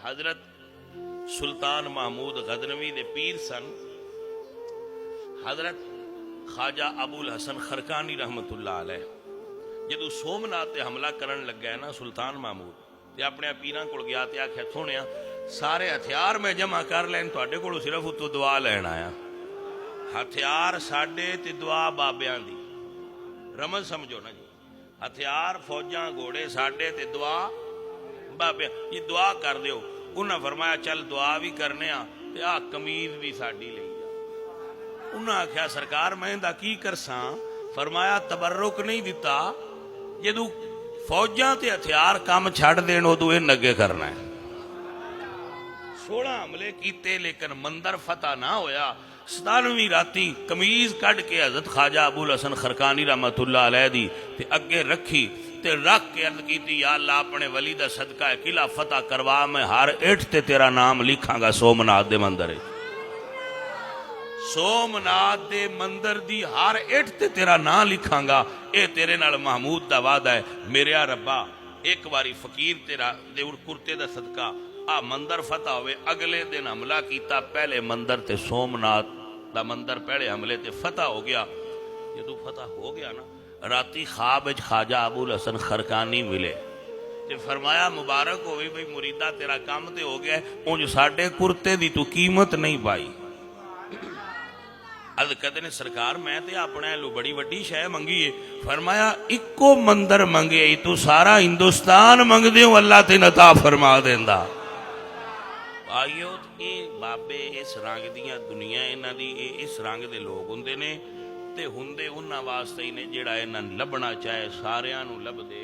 हजरत सुल्तान महमूद गजनवी दे पीर सन हजरत ख्वाजा अबुल हसन खरकानी रहमतुल्लाह अलैह। जदों सोमनाथ ते हमला करन लग्या ना सुल्तान महमूद ते अपने पीरां कोल गया ते आख्या सोहणिया सारे हथियार मैं जमा कर लैन, तुहाडे कोलों सिर्फ उत्तों दुआ लैण आया। हथियार साडे ते दुआ बाबियां दी, रमज समझो ना जी। हथियार फौजां घोड़े साडे ते दुआ बाबियां, ये दुआ कर दिओ। उन्हें फरमाया चल दुआ भी करने आ ते आ कमीज भी साडी लई जा। उन्हें आख्या सरकार मैं इहदा की करसां? फरमाया तबर्रुक नहीं दिता, जदों फौजां ते हथियार काम छड़ देण उदों इह अगे करना है। 16 हमले कीते लेकिन मंदिर फतह ना होया। 17वीं राती कमीज कढ़ के हजरत ख्वाजा अबुल हसन खरकानी रहमतुल्लाह अलैह दी ते अगे रखी ते रख के अर्ज की या अल्लाह अपने वली दा सदका है किला फतह करवा, मैं हर इठ ते तेरा नाम लिखांगा सोमनाथ दे मंदिर। सोमनाथ दे मंदिर दी हर इठ ते तेरा नाम लिखांगा, ये तेरे नाल महमूद दा वादा है। मेरे रब्बा एक बारी फकीर तेरा दे कुर्ते दा सदका आ मंदिर फतह होवे। अगले दिन हमला किया पहले मंदिर ते सोमनाथ दा मंदिर पहले हमले ते फतह हो गया। जदों फतह हो गया ना राती ख्वाब ख्वाजा अबुल हसन खरकानी मिले ते फरमाया मुबारक होवे भाई मुरीदा तेरा काम ते हो गया, उंज साडे कुर्ते दी तू कीमत नहीं पाई। अद कहते ने सरकार मैं ते अपने लो बड़ी वड्डी शह मंगी है। फरमाया इको मंदिर मंगे तू सारा हिंदुस्तान मंगदे हो, अल्लाह ते नता फरमा देंदा। आइयो ये बाबे इस रंग दियां दुनिया इन्हां दी इस रंग दे लोग हुंदे ने ते हुंदे उन्हां वास्ते ही ने जिहड़ा इन्हां लभना चाहे सारियां नूं लभदे